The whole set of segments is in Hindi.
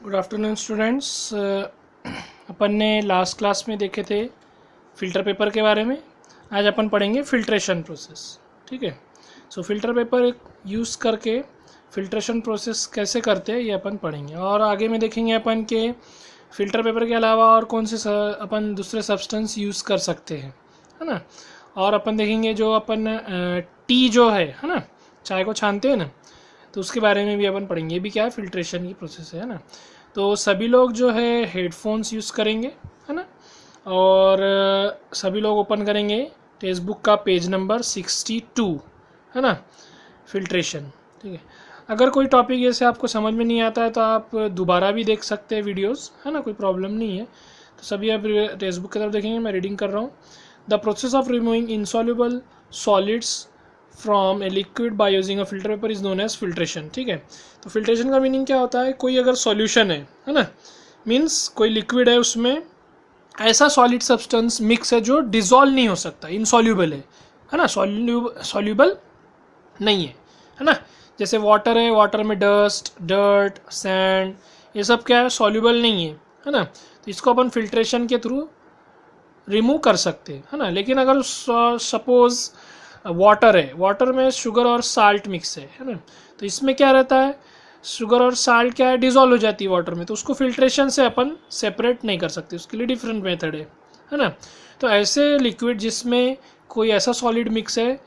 Good afternoon students. अपन ने लास्ट क्लास में देखे थे फ़िल्टर पेपर के बारे में। आज अपन पढ़ेंगे फ़िल्ट्रेशन प्रोसेस। ठीक है। सो फ़िल्टर पेपर यूज़ करके फ़िल्ट्रेशन प्रोसेस कैसे करते हैं ये अपन पढ़ेंगे, और आगे में देखेंगे अपन के फ़िल्टर पेपर के अलावा और कौन से अपन दूसरे सब्सटेंस यूज़ कर सकते हैं, है ना। और अपन देखेंगे जो अपन टी जो है ना, चाय को छानते हैं ना, तो उसके बारे में भी अपन पढ़ेंगे। ये भी क्या है, फ़िल्ट्रेशन की प्रोसेस है ना। तो सभी लोग जो है हेडफोन्स यूज़ करेंगे, है ना। और सभी लोग ओपन करेंगे टेक्स्ट बुक का पेज नंबर 62, है ना, फ़िल्ट्रेशन। ठीक है। अगर कोई टॉपिक जैसे आपको समझ में नहीं आता है तो आप दोबारा भी देख सकते हैं वीडियोस, है ना, कोई प्रॉब्लम नहीं है। तो सभी आप टेक्स्ट बुक की तरफ देखेंगे, मैं रीडिंग कर रहा हूँ। The process of removing insoluble solids from a liquid by using a filter paper is known as filtration. ठीक है। तो फिल्ट्रेशन का मीनिंग क्या होता है, कोई अगर सॉल्यूशन है ना, मीन्स कोई लिक्विड है, उसमें ऐसा सॉलिड सब्सटेंस मिक्स है जो डिजॉल्व नहीं हो सकता, इनसॉल्यूबल है ना, सॉल्यूबल नहीं है ना। जैसे वाटर है, वाटर में डस्ट, डर्ट, सैंड, ये सब क्या है, सॉल्यूबल नहीं है ना। तो इसको अपन फिल्ट्रेशन के थ्रू रिमूव कर सकते हैं, है ना। लेकिन अगर सपोज वाटर है, वाटर में शुगर और साल्ट मिक्स है ना, तो इसमें क्या रहता है, शुगर और साल्ट क्या है, डिजॉल्व हो जाती है वाटर में, तो उसको फिल्ट्रेशन से अपन सेपरेट नहीं कर सकते, उसके लिए डिफरेंट मेथड है ना। तो ऐसे लिक्विड जिसमें कोई ऐसा सॉलिड मिक्स है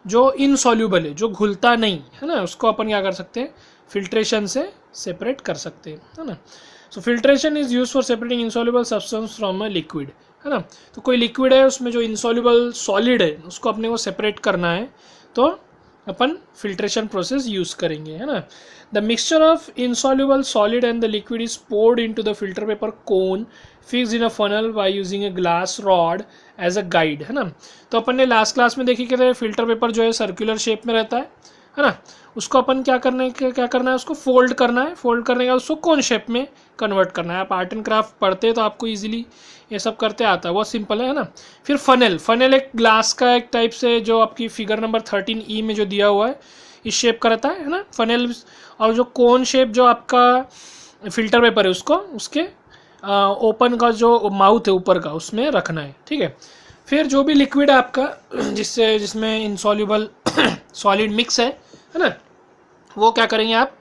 जो इनसॉल्यूबल है, जो घुलता नहीं है ना, उसको अपन क्या कर सकते हैं, फिल्ट्रेशन से सेपरेट कर सकते हैं, है ना। So filtration is use for separating insoluble substance from a liquid, है ना। तो कोई लिक्विड है, उसमें जो इनसॉल्यूबल सॉलिड है उसको अपने को सेपरेट करना है, तो अपन फिल्ट्रेशन प्रोसेस यूज करेंगे, है ना। The mixture of insoluble solid and the liquid is poured into the filter paper cone fixed in a funnel by using a glass rod as a guide, है ना। तो अपन ने लास्ट क्लास में देखी कि फिल्टर पेपर जो है सर्कुलर शेप में रहता है ना। उसको अपन क्या करना है, उसको फोल्ड करना है, फोल्ड करने का उसको कोन शेप में कन्वर्ट करना है। आप आर्ट एंड क्राफ्ट पढ़ते हैं तो आपको इजीली ये सब करते आता है, बहुत सिंपल है ना। फिर फनेल एक ग्लास का एक टाइप से, जो आपकी फिगर नंबर 13E में जो दिया हुआ है, इस शेप का रहता है ना फनेल। और जो कोन शेप जो आपका फिल्टर पेपर है, उसको उसके ओपन का जो माउथ है ऊपर का, उसमें रखना है। ठीक है। फिर जो भी लिक्विड है आपका जिसमें इनसॉल्यूबल सॉलिड मिक्स है ना, वो क्या करेंगे आप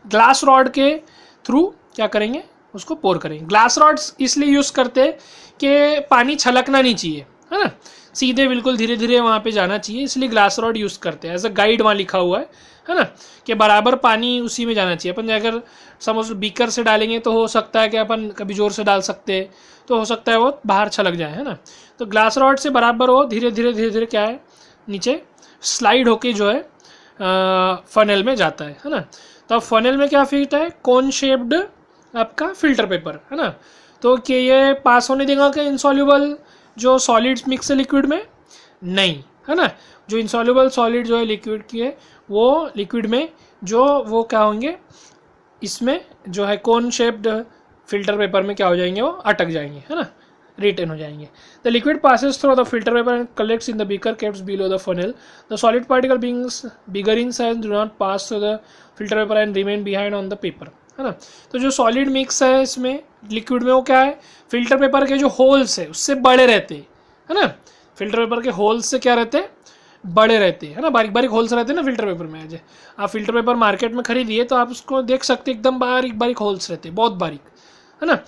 ग्लास रॉड के थ्रू क्या करेंगे, उसको पोर करेंगे। ग्लास रॉड्स इसलिए यूज़ करते हैं कि पानी छलकना नहीं चाहिए, है ना, सीधे बिल्कुल धीरे धीरे वहाँ पे जाना चाहिए, इसलिए ग्लास रॉड यूज़ करते हैं। एज अ गाइड वहाँ लिखा हुआ है ना, कि बराबर पानी उसी में जाना चाहिए। अपन अगर समझ बीकर से डालेंगे तो हो सकता है कि अपन कभी ज़ोर से डाल सकते हैं, तो हो सकता है वो बाहर छलक जाए, है ना। तो ग्लास रॉड से बराबर वो धीरे धीरे क्या है, नीचे स्लाइड होके जो है फनेल में जाता है ना। तो अब फनेल में क्या फिट है, कोन शेप्ड आपका फिल्टर पेपर, है ना। तो कि ये पास होने देगा कि इनसॉल्यूबल जो सॉलिड्स मिक्स है लिक्विड में, नहीं, है ना। जो इनसॉल्यूबल सॉलिड जो है लिक्विड की है, वो लिक्विड में जो वो क्या होंगे, इसमें जो है कोन शेप्ड फिल्टर पेपर में क्या हो जाएंगे, वो अटक जाएंगे, है ना, रिटेन हो जाएंगे। The liquid passes through the filter paper and collects in the beaker kept below the funnel. The solid particle being bigger in size do not pass through the filter paper and remain behind on the paper, है ना। तो जो सॉलिड मिक्स है इसमें लिक्विड में, वो क्या है, फिल्टर पेपर के जो होल्स है उससे बड़े रहते हैं, है ना। फिल्टर पेपर के होल्स से क्या रहते हैं, बड़े रहते हैं, है ना। बारीक बारीक होल्स रहते हैं ना फिल्टर पेपर में। आज आप फिल्टर पेपर मार्केट में खरीदिए तो आप उसको देख सकते हैं, एकदम बारीक बारीक होल्स रहते हैं, बहुत बारीक, है ना।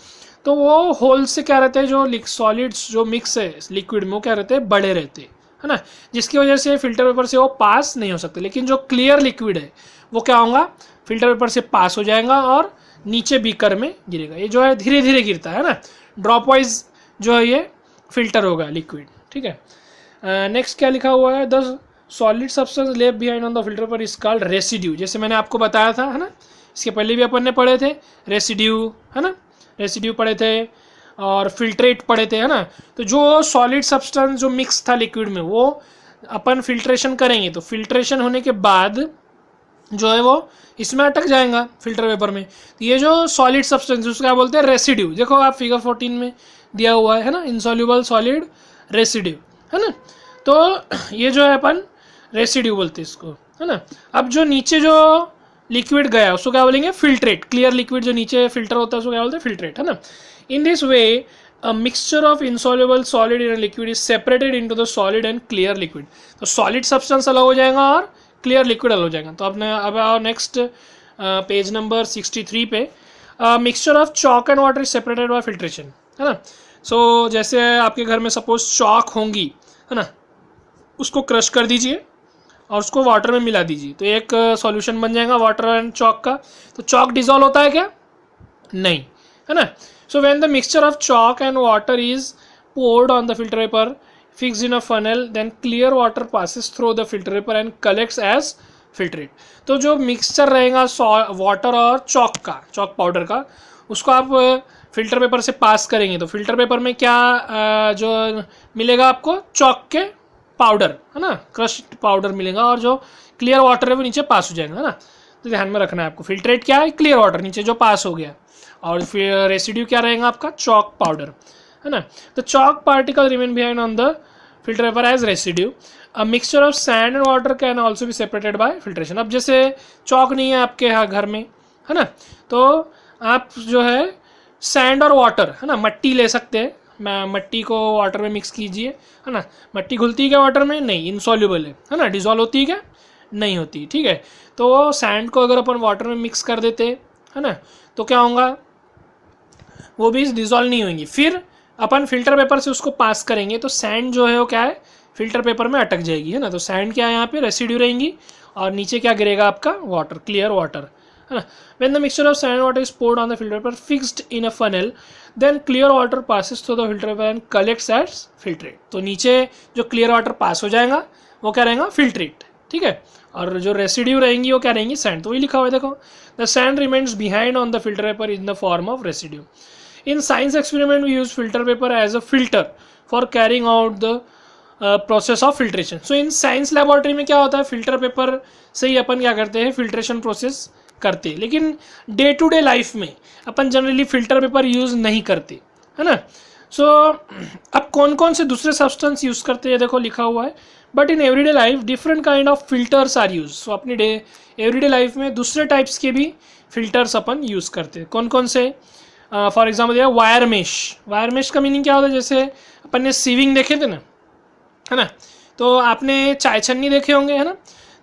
तो वो होल से क्या रहते हैं, जो सॉलिड्स जो मिक्स है लिक्विड में, वो क्या रहते हैं, बड़े रहते हैं, है ना, जिसकी वजह से फिल्टर पेपर से वो पास नहीं हो सकते। लेकिन जो क्लियर लिक्विड है वो क्या होगा, फिल्टर पेपर से पास हो जाएगा और नीचे बीकर में गिरेगा। ये जो है धीरे धीरे गिरता है ना, ड्रॉप वाइज जो है ये फिल्टर होगा लिक्विड। ठीक है। नेक्स्ट क्या लिखा हुआ है, the solid substance left behind on the filter paper is called residue. जैसे मैंने आपको बताया था, है ना, इसके पहले भी अपन ने पढ़े थे रेसिड्यू, है ना, रेसिड्यू पढ़े थे और फिल्ट्रेट पढ़े थे, है ना। तो जो सॉलिड सब्सटेंस जो मिक्स था लिक्विड में, वो अपन फिल्ट्रेशन करेंगे, तो फिल्ट्रेशन होने के बाद जो है वो इसमें अटक जाएगा फिल्टर पेपर में। तो ये जो सॉलिड सब्सटेंस उसको क्या बोलते हैं, रेसिड्यू। देखो आप फिगर 14 में दिया हुआ है ना, इनसॉल्यूबल सॉलिड रेसिड्यू, है ना। तो ये जो है अपन रेसिड्यू बोलते हैं इसको, है ना। अब जो नीचे जो लिक्विड गया उसको क्या बोलेंगे, फिल्ट्रेट। क्लियर लिक्विड जो नीचे फिल्टर होता है उसको क्या बोलते हैं, फिल्ट्रेट, है ना। इन this way a mixture of insoluble solid in liquid is separated into the solid and clear liquid. तो सॉलिड सब्सटेंस अलग हो जाएगा और क्लियर लिक्विड अलग हो जाएगा। तो अपने अब नेक्स्ट पेज नंबर 63 पे, mixture of chalk and water is separated by filtration, है ना। सो जैसे आपके घर में सपोज चॉक होंगी, है ना, उसको क्रश कर दीजिए और उसको वाटर में मिला दीजिए, तो एक सॉल्यूशन बन जाएगा वाटर एंड चॉक का। तो चॉक डिजॉल्व होता है क्या, नहीं, है ना। So when the mixture of chalk and water is poured on the filter paper fixed in a funnel, then clear water passes through the filter paper and collects as filtrate। तो जो मिक्सचर रहेगा वाटर और चॉक का, चॉक पाउडर का, उसको आप फिल्टर पेपर से पास करेंगे तो फिल्टर पेपर में क्या जो मिलेगा आपको, चॉक के पाउडर, है ना, क्रश्ड पाउडर मिलेगा, और जो क्लियर वाटर है वो नीचे पास हो जाएगा, है ना। तो ध्यान में रखना है आपको, फिल्ट्रेट क्या है, क्लियर वाटर नीचे जो पास हो गया, और फिर रेसिड्यू क्या रहेगा आपका, चॉक पाउडर, है ना। तो chalk particle remain behind on the filter paper as residue. A mixture of sand and water can also be separated by filtration. अब जैसे चॉक नहीं है आपके यहाँ घर में, है ना, तो आप जो है सैंड और वाटर, है ना, मट्टी ले सकते हैं, मट्टी को वाटर में मिक्स कीजिए, है ना। मट्टी घुलती है क्या वाटर में, नहीं, इनसॉल्युबल है ना, डिजॉल्व होती है क्या, नहीं होती, ठीक है। तो सैंड को अगर अपन वाटर में मिक्स कर देते, है ना, तो क्या होगा, वो भी डिजॉल्व नहीं होंगी। फिर अपन फिल्टर पेपर से उसको पास करेंगे तो सैंड जो है वो क्या है, फिल्टर पेपर में अटक जाएगी, है ना। तो सैंड क्या है यहाँ पे, रेसिड्यू रहेंगी, और नीचे क्या गिरेगा आपका, वाटर, क्लियर वाटर, है ना। When the mixture of sand water is poured on the filter paper fixed in a funnel, then clear water passes through the filter paper and collects as filtrate. तो नीचे जो क्लियर वाटर पास हो जाएगा वो क्या रहेगा, फिल्ट्रेट, ठीक है, और जो रेसिड्यू रहेंगी वो क्या रहेंगी, सैंड। तो वही लिखा हुआ है देखो, the sand remains behind on the filter paper in the form of residue. In science experiment we use filter paper as a filter for carrying out the process of filtration। So in science laboratory में क्या होता है, फिल्टर पेपर से ही अपन क्या करते हैं, फिल्ट्रेशन प्रोसेस करते हैं। लेकिन डे टू डे लाइफ में अपन जनरली फिल्टर पेपर यूज़ नहीं करते, है ना। सो अब कौन कौन से दूसरे सब्सटेंस यूज़ करते हैं देखो लिखा हुआ है, but in everyday life different kind of filters are use. So अपनी एवरीडे लाइफ में दूसरे टाइप्स के भी फिल्टर्स अपन यूज़ करते हैं। कौन कौन से, फॉर एग्जाम्पल दिया वायर मेश। वायर मेश का मीनिंग क्या होता है, जैसे अपन ने सीविंग देखे थे ना, है ना, तो आपने चाय छन्नी देखे होंगे, है ना।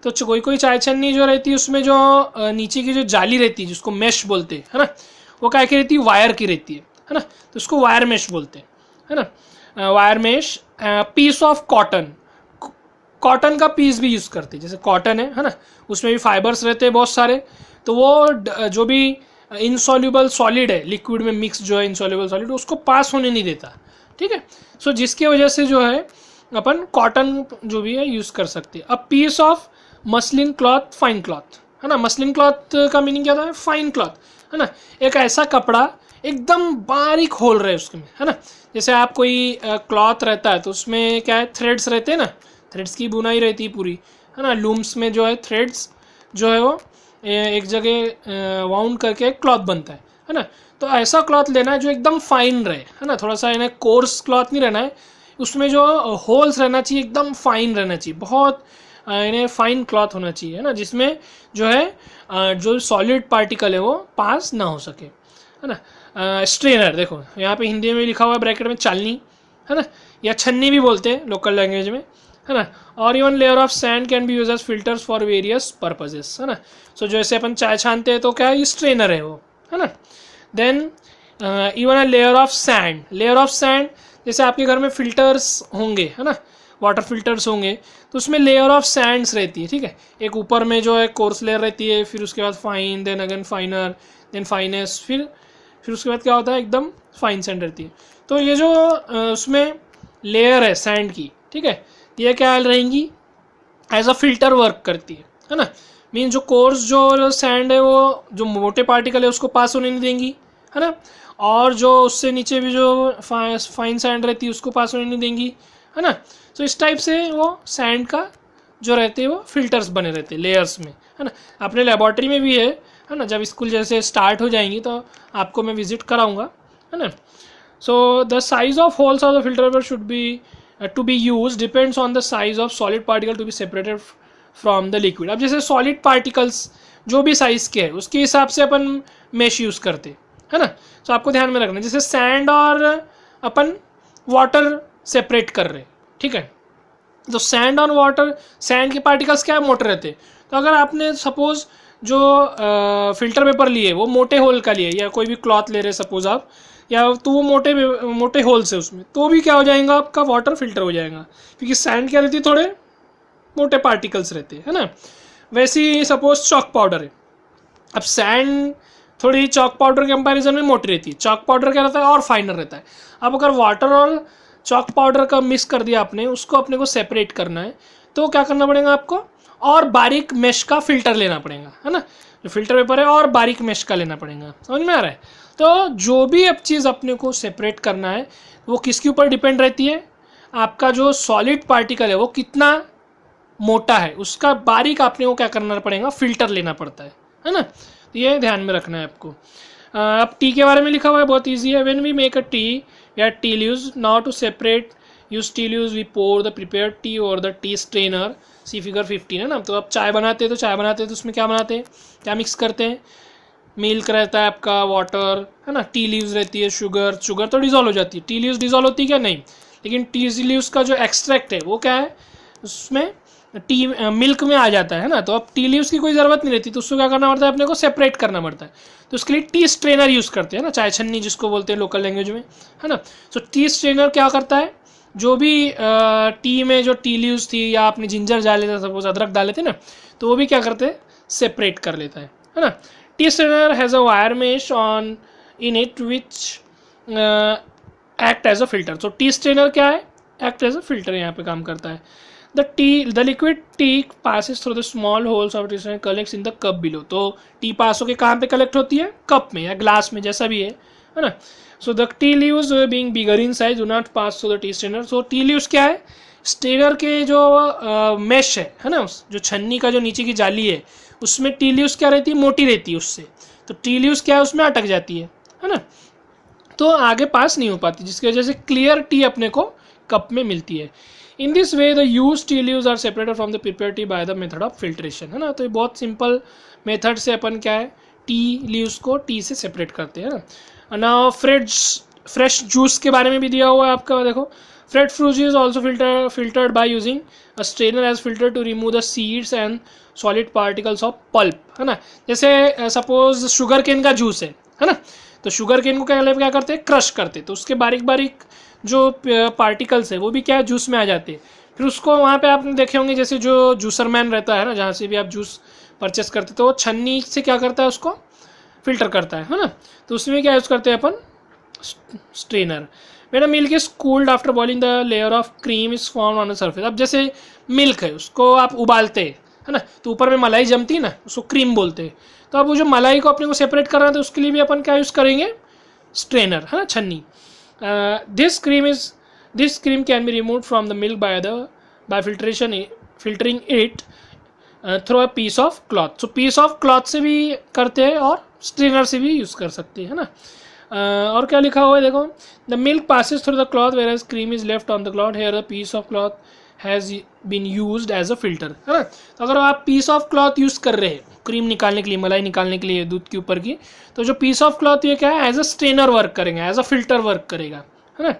तो कोई कोई चाय छन्नी जो रहती है उसमें जो नीचे की जो जाली रहती है जिसको मेश बोलते हैं, है ना, वो क्या की रहती है, वायर की रहती है ना, तो उसको वायर मेश बोलते हैं, है ना। Wire mesh, piece of cotton, cotton का पीस भी यूज़ करते हैं, जैसे कॉटन है ना, उसमें भी फाइबर्स रहते हैं बहुत सारे, तो वो जो भी इनसॉल्युबल सॉलिड है, लिक्विड में मिक्स जो है इनसॉल्युबल सॉलिड, उसको पास होने नहीं देता, ठीक है। सो जिसकी वजह से जो है अपन कॉटन जो भी है यूज़ कर सकते हैं। अब piece of muslin cloth, fine cloth, है ना। मसलिन क्लॉथ का मीनिंग क्या होता है, फाइन क्लॉथ, है ना, एक ऐसा कपड़ा एकदम बारीक होल रहे उसके में, है ना। जैसे आप कोई क्लॉथ रहता है तो उसमें क्या है, थ्रेड्स रहते हैं ना, थ्रेड्स की बुनाई रहती है पूरी, है ना। लूम्स में जो है थ्रेड्स जो है वो एक जगह वाउंड करके एक क्लॉथ बनता है ना। तो ऐसा क्लॉथ लेना है जो एकदम फाइन रहे, है ना, थोड़ा सा इन्हें कोर्स क्लॉथ नहीं रहना है, उसमें जो होल्स रहना चाहिए एकदम फाइन रहना चाहिए, बहुत इन्हें फाइन क्लॉथ होना चाहिए, है ना, जिसमें जो है जो सॉलिड पार्टिकल है वो पास ना हो सके, है ना। स्ट्रेनर देखो यहाँ पे हिंदी में लिखा हुआ है ब्रैकेट में, चालनी, है ना, या छन्नी भी बोलते हैं लोकल लैंग्वेज में, है ना। और even layer of sand can be use as filters for various purposes, है ना। सो जैसे अपन चाय छानते हैं तो क्या है, स्ट्रेनर है वो, है ना। Then even a layer of sand, layer of sand जैसे आपके घर में फिल्टर्स होंगे, है ना, वाटर फिल्टर्स होंगे, तो उसमें लेयर ऑफ सैंड्स रहती है, ठीक है। एक ऊपर में जो है कोर्स लेयर रहती है, फिर उसके बाद fine, then again finer, then finest, फिर उसके बाद क्या होता है, एकदम फाइन सैंड रहती है। तो ये जो उसमें लेयर है सैंड की, ठीक है, ये क्या रहेंगी, एज अ फिल्टर वर्क करती है ना। मीन जो कोर्स जो सैंड है वो जो मोटे पार्टिकल है उसको पास होने नहीं देंगी, है ना, और जो उससे नीचे भी जो फाइन सैंड रहती है उसको पास होने नहीं देंगी, है ना। तो इस टाइप से वो सैंड का जो रहते हैं वो फिल्टर्स बने रहते हैं लेयर्स में, है ना। अपने लेबॉर्ट्री में भी है ना, जब स्कूल जैसे स्टार्ट हो जाएंगी तो आपको मैं विजिट कराऊंगा, है ना। So the size of holes of the filter paper should be to be used depends on the size of solid particle to be separated from the liquid। अब जैसे solid particles जो भी साइज़ के है उसके हिसाब से अपन मेश यूज़ करते, है ना। तो आपको ध्यान में रखना, जैसे सैंड और अपन वाटर सेपरेट कर रहे हैं, ठीक है। तो सैंड और वाटर, सैंड के पार्टिकल्स क्या है, मोटे रहते हैं। तो अगर आपने सपोज जो फिल्टर पेपर लिए वो मोटे होल का लिए, या कोई भी क्लॉथ ले रहे सपोज आप, या तो वो मोटे मोटे होल्स है उसमें, तो भी क्या हो जाएगा, आपका वाटर फिल्टर हो जाएगा, क्योंकि सैंड क्या रहती है, थोड़े मोटे पार्टिकल्स रहते हैं, है ना। वैसे ही सपोज चॉक पाउडर है, अब सैंड थोड़ी चॉक पाउडर के कंपैरिजन में मोटी रहती है, चॉक पाउडर क्या रहता है और फाइनर रहता है। अब अगर वाटर और चॉक पाउडर का मिक्स कर दिया आपने, उसको अपने को सेपरेट करना है, तो क्या करना पड़ेगा आपको, और बारीक मेश का फिल्टर लेना पड़ेगा, है ना। जो फिल्टर पेपर है और बारीक मेश का लेना पड़ेगा, समझ में आ रहा है। तो जो भी अब चीज़ अपने को सेपरेट करना है वो किसके ऊपर डिपेंड रहती है, आपका जो सॉलिड पार्टिकल है वो कितना मोटा है, उसका बारीक आपने को क्या करना पड़ेगा, फिल्टर लेना पड़ता है ना। तो ये ध्यान में रखना है आपको। अब टी के बारे में लिखा हुआ है, बहुत ईजी है। When we make a tea या tea leaves, now to separate use tea leaves we pour the prepared tea और the tea strainer, see figure 15, है ना। तो अब चाय बनाते हैं तो उसमें क्या बनाते हैं, क्या मिक्स करते हैं, मिल्क रहता है आपका, वाटर, है ना, टी लीव्स रहती है, शुगर तो डिजोल्व हो जाती है, टी लीव्स डिजोल्व होती है क्या, नहीं, लेकिन टी लीव्स का जो एक्सट्रैक्ट है वो क्या है, उसमें टी मिल्क में आ जाता है ना। तो अब टी लीव्स की कोई ज़रूरत नहीं रहती, तो उसको क्या करना पड़ता है, अपने को सेपरेट करना पड़ता है। तो उसके लिए टी स्ट्रेनर यूज़ करते हैं ना, चाय छन्नी जिसको बोलते हैं लोकल लैंग्वेज में, है ना। तो टी स्ट्रेनर क्या करता है, जो भी टी में जो टी लीव्स थी, या आपने जिंजर डाले थे, सपोज अदरक डाले थे ना, तो वो भी क्या करते हैं, सेपरेट कर लेता है ना। Tea strainer has a wire mesh on in it which act as a filter. तो टी स्ट्रेनर क्या है, एक्ट एज अ फिल्टर यहाँ पे काम करता है। The liquid tea passes through the small holes of it and collects in the cup below. तो टी पास होकर कहाँ पे कलेक्ट होती है, कप में या ग्लास में, जैसा भी है ना। So the tea leaves being bigger in size do not pass through the tea strainer. So tea leaves क्या है, स्ट्रेनर के जो मेश है ना, जो छन्नी का जो नीचे की जाली है, उसमें टी लीव्स क्या रहती है, मोटी रहती है उससे, तो टी लीव्स क्या है, उसमें अटक जाती है ना, तो आगे पास नहीं हो पाती, जिसकी वजह से क्लियर टी अपने को कप में मिलती है। In this way the used tea leaves are separated from the prepared tea by the method of filtration, है ना। तो ये बहुत सिंपल मेथड से अपन क्या है, टी लीव्स को टी से सेपरेट करते हैं ना। नाउ फ्रेश जूस के बारे में भी दिया हुआ है आपका, देखो, fresh fruit is also filtered by using a strainer as filter to remove the seeds and solid particles of pulp, है ना। जैसे सपोज शुगर केन का जूस है ना, तो शुगर केन को क्या करते हैं, क्रश करते, तो उसके बारीक बारीक जो पार्टिकल्स है वो भी क्या है, जूस में आ जाते हैं। फिर उसको वहाँ पे आपने देखे होंगे, जैसे जो जूसर मैन रहता है ना, जहाँ से भी आप जूस परचेस करते, तो वो छन्नी से क्या करता है, उसको फिल्टर करता है ना। तो उसमें क्या यूज़ करते हैं अपन, स्ट्रेनर। मेरा milk is cooled after boiling, the layer of cream is form on the surface. अब जैसे मिल्क है, उसको आप उबालते हैं, है ना, तो ऊपर में मलाई जमती है ना, उसको क्रीम बोलते हैं। तो अब वो जो मलाई को अपने को सेपरेट करना है, तो उसके लिए भी अपन क्या यूज़ करेंगे, स्ट्रेनर, है ना, छन्नी। This cream can be removed from the milk by filtering it through a piece of cloth. So piece of cloth से भी करते हैं और strainer से भी यूज़ कर सकते हैं, है ना। और क्या लिखा हुआ है, देखो, the milk passes through the cloth whereas cream is left on the cloth. Here a piece of cloth has been used as a filter, है ना। तो अगर आप piece of cloth यूज़ कर रहे हैं क्रीम निकालने के लिए, मलाई निकालने के लिए दूध के ऊपर की, तो जो पीस ऑफ क्लॉथ ये क्या है, एज अ स्ट्रेनर वर्क करेगा, एज अ फिल्टर वर्क करेगा, है ना।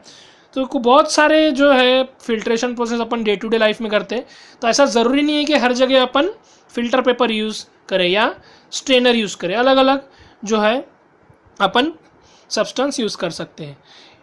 तो बहुत सारे जो है फिल्ट्रेशन प्रोसेस अपन डे टू डे लाइफ में करते हैं, तो ऐसा ज़रूरी नहीं है कि हर जगह अपन फिल्टर पेपर यूज़ करें या स्ट्रेनर यूज़ करें, अलग अलग जो है अपन सब्सटेंस यूज़ कर सकते हैं।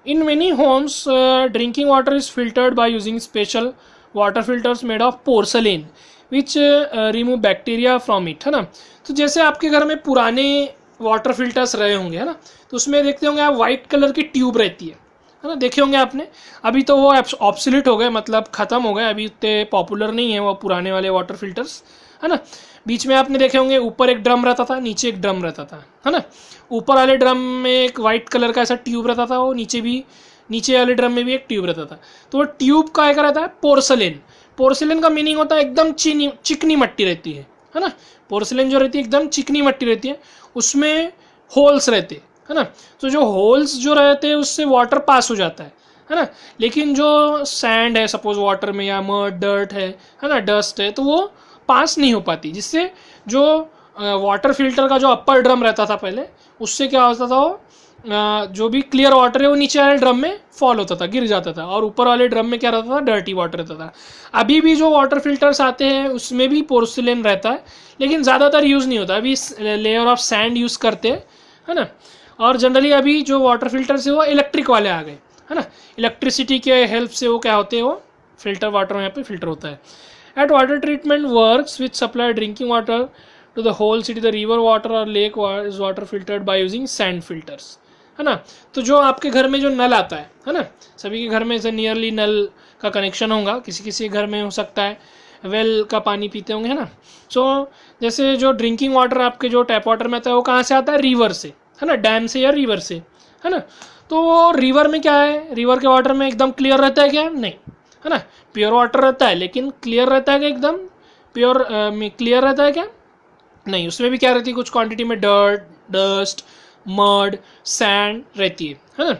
In many homes drinking water is filtered by using special water filters made of porcelain which remove bacteria from it, है ना। तो जैसे आपके घर में पुराने वाटर फिल्टर्स रहे होंगे, है ना, तो उसमें देखते होंगे आप वाइट कलर की ट्यूब रहती है ना, देखे होंगे आपने। अभी तो वो ऑब्सोलीट हो गए, मतलब ख़त्म हो गए, अभी उतने पॉपुलर नहीं है वो पुराने वाले वाटर फिल्टर्स, है ना। बीच में आपने देखे होंगे ऊपर एक ड्रम रहता था, नीचे एक ड्रम रहता था, है ना। ऊपर वाले ड्रम में एक वाइट कलर का ऐसा ट्यूब रहता था, वो नीचे वाले ड्रम में भी एक ट्यूब रहता था। तो वो ट्यूब का एक रहता है पोर्सलेन। पोर्सिलेन का मीनिंग होता है एकदम चिकनी मट्टी रहती है ना। पोर्सिलेन जो रहती है एकदम चिकनी मट्टी रहती है, उसमें होल्स रहते हैं, है ना। तो जो होल्स जो रहते हैं उससे वाटर पास हो जाता है ना। लेकिन जो सैंड है सपोज वाटर में, या मड डर्ट है ना, डस्ट है, तो वो पास नहीं हो पाती, जिससे जो वाटर फिल्टर का जो अपर ड्रम रहता था पहले, उससे क्या होता था, वो जो भी क्लियर वाटर है वो नीचे वाले ड्रम में फॉल होता था, गिर जाता था, और ऊपर वाले ड्रम में क्या रहता था, डर्टी वाटर रहता था। अभी भी जो वाटर फिल्टर्स आते हैं उसमें भी पोर्सिलेन रहता है, लेकिन ज़्यादातर यूज़ नहीं होता, अभी लेयर ऑफ सैंड यूज़ करते हैं, है ना। और जनरली अभी जो वाटर फिल्टर्स है वो इलेक्ट्रिक वाले आ गए, है ना। इलेक्ट्रिसिटी के हेल्प से वो क्या होते हैं, वो फिल्टर वाटर यहाँ पे फिल्टर होता है। At water treatment works which supply drinking water to the whole city, the river water और lake is water filtered by using sand filters, है ना। तो जो आपके घर में जो नल आता है ना, सभी के घर में से नियरली नल का कनेक्शन होगा, किसी किसी घर में हो सकता है वेल का पानी पीते होंगे, है ना। सो जैसे जो ड्रिंकिंग वाटर आपके जो टैप वाटर में आता है वो कहाँ से आता है, रिवर से, है ना, डैम से या रिवर से, है ना। तो वो रिवर में क्या है, रिवर के वाटर में एकदम क्लियर रहता है क्या, नहीं, है ना। प्योर वाटर रहता है, लेकिन क्लियर रहता है क्या, एकदम प्योर क्लियर रहता है क्या, नहीं, उसमें भी क्या रहती है, कुछ क्वांटिटी में डर्ट, डस्ट, मड, सैंड रहती है ना।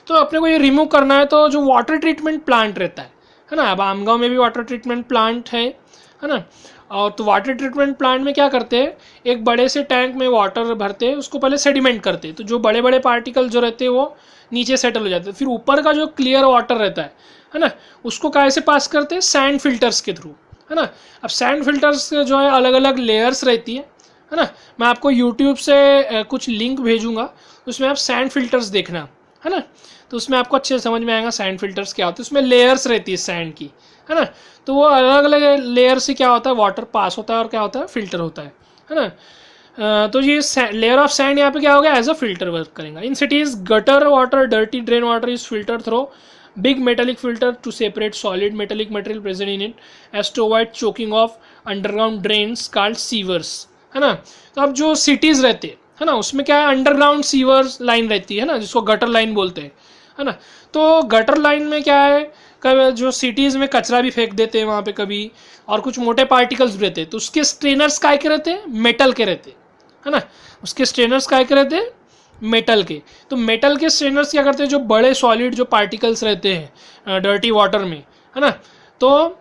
तो अपने को ये रिमूव करना है, तो जो वाटर ट्रीटमेंट प्लांट रहता है ना, अब आमगांव में भी वाटर ट्रीटमेंट प्लांट है ना। और तो वाटर ट्रीटमेंट प्लांट में क्या करते हैं, एक बड़े से टैंक में वाटर भरते हैं, उसको पहले सेडिमेंट करते हैं, तो जो बड़े बड़े पार्टिकल जो रहते हैं वो नीचे सेटल हो जाते हैं, फिर ऊपर का जो क्लियर वाटर रहता है ना, उसको कैसे पास करते हैं, सैंड फिल्टर्स के थ्रू, है ना। अब सैंड फिल्टर्स जो है अलग अलग लेयर्स रहती है ना। मैं आपको यूट्यूब से कुछ लिंक भेजूंगा, उसमें आप सैंड फिल्टर्स देखना, है ना, तो उसमें आपको अच्छे से समझ में आएगा सैंड फिल्टर्स क्या होते हैं। उसमें लेयर्स रहती है सैंड की, है ना, तो वो अलग अलग लेयर से क्या होता है, वाटर पास होता है और क्या होता है, फिल्टर होता है ना। तो ये लेयर ऑफ सैंड यहाँ पे क्या होगा, एज अ फिल्टर वर्क करेगा। In cities gutter water, dirty drain water is filter through big metallic filter to separate solid metallic material present in it as to avoid choking of underground drains called sewers, है ना। तो अब जो सिटीज़ रहते हैं, है ना, उसमें क्या है, अंडरग्राउंड सीवर्स लाइन रहती है ना, जिसको गटर लाइन बोलते हैं, है ना। तो गटर लाइन में क्या है, कभी जो सिटीज़ में कचरा भी फेंक देते हैं वहाँ पे कभी, और कुछ मोटे पार्टिकल्स भी रहते हैं, तो उसके स्ट्रेनर्स काय के रहते हैं, मेटल के रहते हैं, है ना। उसके स्ट्रेनर्स काय के रहते हैं, मेटल के। तो मेटल के स्ट्रेनर्स क्या करते हैं, जो बड़े सॉलिड जो पार्टिकल्स रहते हैं डर्टी वाटर में, है ना, तो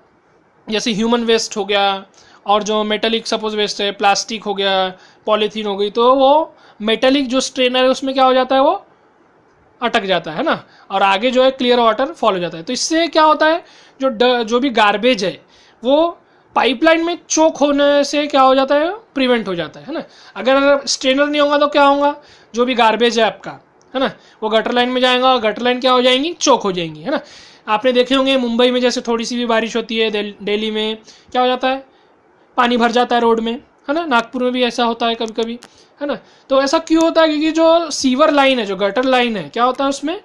जैसे ह्यूमन वेस्ट हो गया, और जो मेटलिक सपोज वेस्ट है, प्लास्टिक हो गया, पॉलीथीन हो गई, तो वो मेटलिक जो स्ट्रेनर है उसमें क्या हो जाता है, वो अटक जाता है ना, और आगे जो है क्लियर वाटर फॉल हो जाता है। तो इससे क्या होता है, जो भी गार्बेज है वो पाइपलाइन में चोक होने से क्या हो जाता है, प्रिवेंट हो जाता है ना। अगर स्ट्रेनर नहीं होगा तो क्या होगा, जो भी गार्बेज है आपका, है ना, वो गटर लाइन में जाएगा, और गटर लाइन क्या हो जाएंगी, चोक हो जाएंगी, है ना। आपने देखे होंगे मुंबई में जैसे थोड़ी सी भी बारिश होती है, दिल्ली में क्या हो जाता है, पानी भर जाता है रोड में, है ना। नागपुर में भी ऐसा होता है कभी कभी, है ना। तो ऐसा क्यों होता है, क्योंकि जो सीवर लाइन है, जो गटर लाइन है, क्या होता है उसमें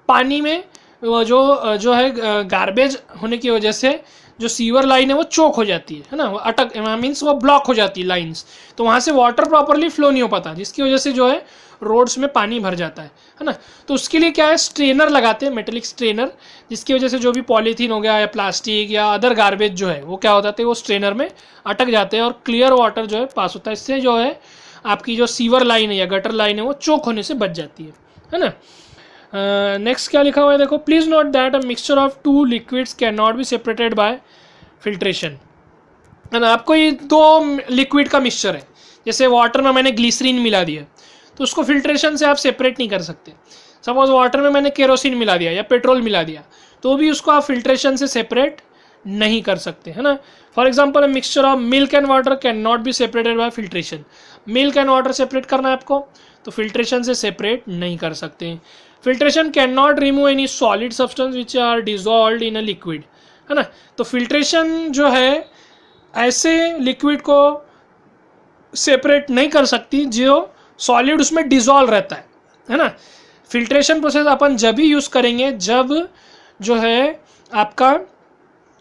पानी में जो है गार्बेज होने की वजह से जो सीवर लाइन है वो चोक हो जाती है ना, वो अटक मीन्स वो ब्लॉक हो जाती है लाइंस, तो वहाँ से वाटर प्रॉपरली फ्लो नहीं हो पाता, जिसकी वजह से जो है रोड्स में पानी भर जाता है ना। तो उसके लिए क्या है, स्ट्रेनर लगाते हैं, मेटेलिक स्ट्रेनर, जिसकी वजह से जो भी पॉलीथीन हो गया या प्लास्टिक या अदर गार्बेज जो है वो क्या हो जाते हैं, वो स्ट्रेनर में अटक जाते हैं और क्लियर वाटर जो है पास होता है। इससे जो है आपकी जो सीवर लाइन है या गटर लाइन है वो चोक होने से बच जाती है ना। नेक्स्ट क्या लिखा हुआ है देखो, please note that a mixture of two liquids can not be separated by filtration, है ना। आपको ये दो लिक्विड का मिक्सचर है, जैसे वाटर में मैंने ग्लिसरीन मिला दिया, तो उसको फिल्ट्रेशन से आप सेपरेट नहीं कर सकते। सपोज वाटर में मैंने केरोसिन मिला दिया या पेट्रोल मिला दिया, तो भी उसको आप फिल्ट्रेशन से सेपरेट नहीं कर सकते, है ना। For example mixture of milk and water can not be separated by filtration. Milk and water separate करना है आपको, तो फिल्ट्रेशन से सेपरेट नहीं कर सकते। Filtration can not remove any solid substance which are dissolved in a liquid, है ना। तो फिल्ट्रेशन जो है ऐसे लिक्विड को सेपरेट नहीं कर सकती जो सॉलिड उसमें डिजॉल्व रहता है ना। फिल्ट्रेशन प्रोसेस अपन जब भी यूज़ करेंगे जब जो है आपका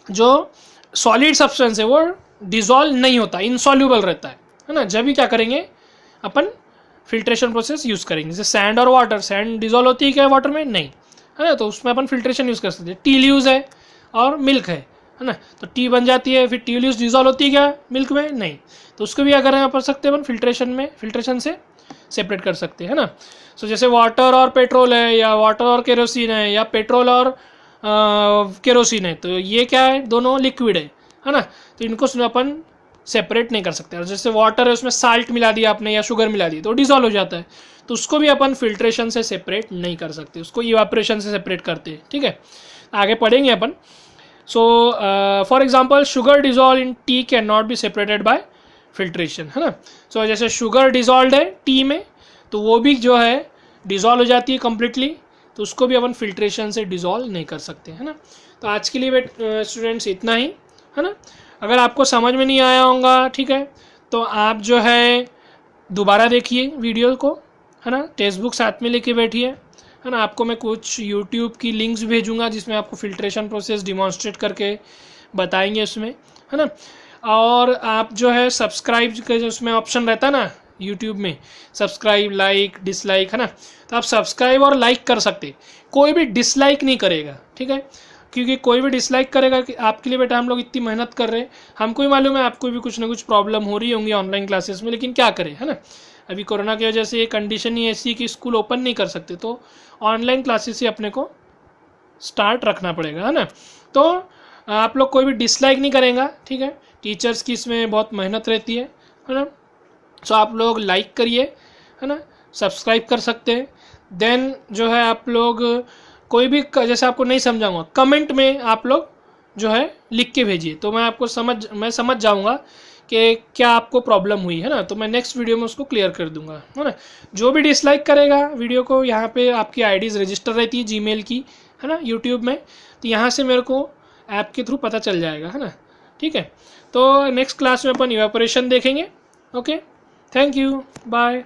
जो सॉलिड सब्सटेंस है वो डिजॉल्व नहीं होता, इनसॉल्यूबल रहता है ना, जब भी क्या करेंगे अपन फिल्ट्रेशन प्रोसेस यूज़ करेंगे। जैसे सैंड और वाटर, सैंड डिजॉल्व होती है क्या वाटर में, नहीं, है ना, तो उसमें अपन फिल्ट्रेशन यूज़ कर सकते हैं। टी लीव्स है और मिल्क है ना, तो टी बन जाती है, फिर टी लीव्स डिजॉल्व होती है क्या मिल्क में, नहीं, तो उसको भी अगर आप कर सकते हैं अपन फिल्ट्रेशन में, फिल्ट्रेशन से सेपरेट कर सकते हैं ना। सो जैसे वाटर और पेट्रोल है, या वाटर और केरोसिन है, या पेट्रोल और केरोसिन है, तो ये क्या है, दोनों लिक्विड है ना, तो इनको अपन सेपरेट नहीं कर सकते। और जैसे वाटर है उसमें साल्ट मिला दिया आपने या शुगर मिला दी तो डिजॉल्व हो जाता है, तो उसको भी अपन फिल्ट्रेशन से सेपरेट नहीं कर सकते, उसको इवापोरेशन से सेपरेट करते हैं। ठीक है, आगे पढ़ेंगे अपन। So for example sugar dissolve in tea can not be separated by filtration, है ना। सो जैसे शुगर डिजॉल्व है टी में तो वो भी जो है डिजॉल्व हो जाती है कम्प्लीटली, तो उसको भी अपन फिल्ट्रेशन से डिजॉल्व नहीं कर सकते, है ना। तो आज के लिए स्टूडेंट्स इतना ही, है ना। अगर आपको समझ में नहीं आया होगा, ठीक है, तो आप जो है दोबारा देखिए वीडियो को, है ना। टेक्स्ट बुक साथ में लेके बैठिए, है ना। आपको मैं कुछ यूट्यूब की लिंक्स भेजूंगा जिसमें आपको फिल्ट्रेशन प्रोसेस डिमॉन्स्ट्रेट करके बताएंगे उसमें, है ना। और आप जो है सब्सक्राइब का जो उसमें ऑप्शन रहता है ना यूट्यूब में, सब्सक्राइब, लाइक, डिसलाइक, है ना, तो आप सब्सक्राइब और लाइक कर सकते, कोई भी डिसलाइक नहीं करेगा, ठीक है। क्योंकि कोई भी डिसलाइक करेगा कि आपके लिए बेटा हम लोग इतनी मेहनत कर रहे हैं, हमको ही मालूम है आपको भी कुछ ना कुछ प्रॉब्लम हो रही होंगी ऑनलाइन क्लासेस में, लेकिन क्या करें, है ना। अभी कोरोना की वजह से ये कंडीशन ही ऐसी कि स्कूल ओपन नहीं कर सकते, तो ऑनलाइन क्लासेस ही अपने को स्टार्ट रखना पड़ेगा, है ना। तो आप लोग कोई भी डिसलाइक नहीं करेगा, ठीक है। टीचर्स की इसमें बहुत मेहनत रहती है ना। सो आप लोग लाइक करिए, है ना, सब्सक्राइब कर सकते हैं। देन जो है आप लोग कोई भी जैसे आपको नहीं समझाऊंगा कमेंट में आप लोग जो है लिख के भेजिए, तो मैं आपको समझ जाऊंगा कि क्या आपको प्रॉब्लम हुई, है ना। तो मैं नेक्स्ट वीडियो में उसको क्लियर कर दूंगा, है ना। जो भी डिसलाइक करेगा वीडियो को, यहाँ पे आपकी आईडीज़ रजिस्टर रहती है जीमेल की, है ना, यूट्यूब में, तो यहाँ से मेरे को ऐप के थ्रू पता चल जाएगा, है ना। ठीक है, तो नेक्स्ट क्लास में अपन इवेपोरेशन देखेंगे। Okay, thank you, bye.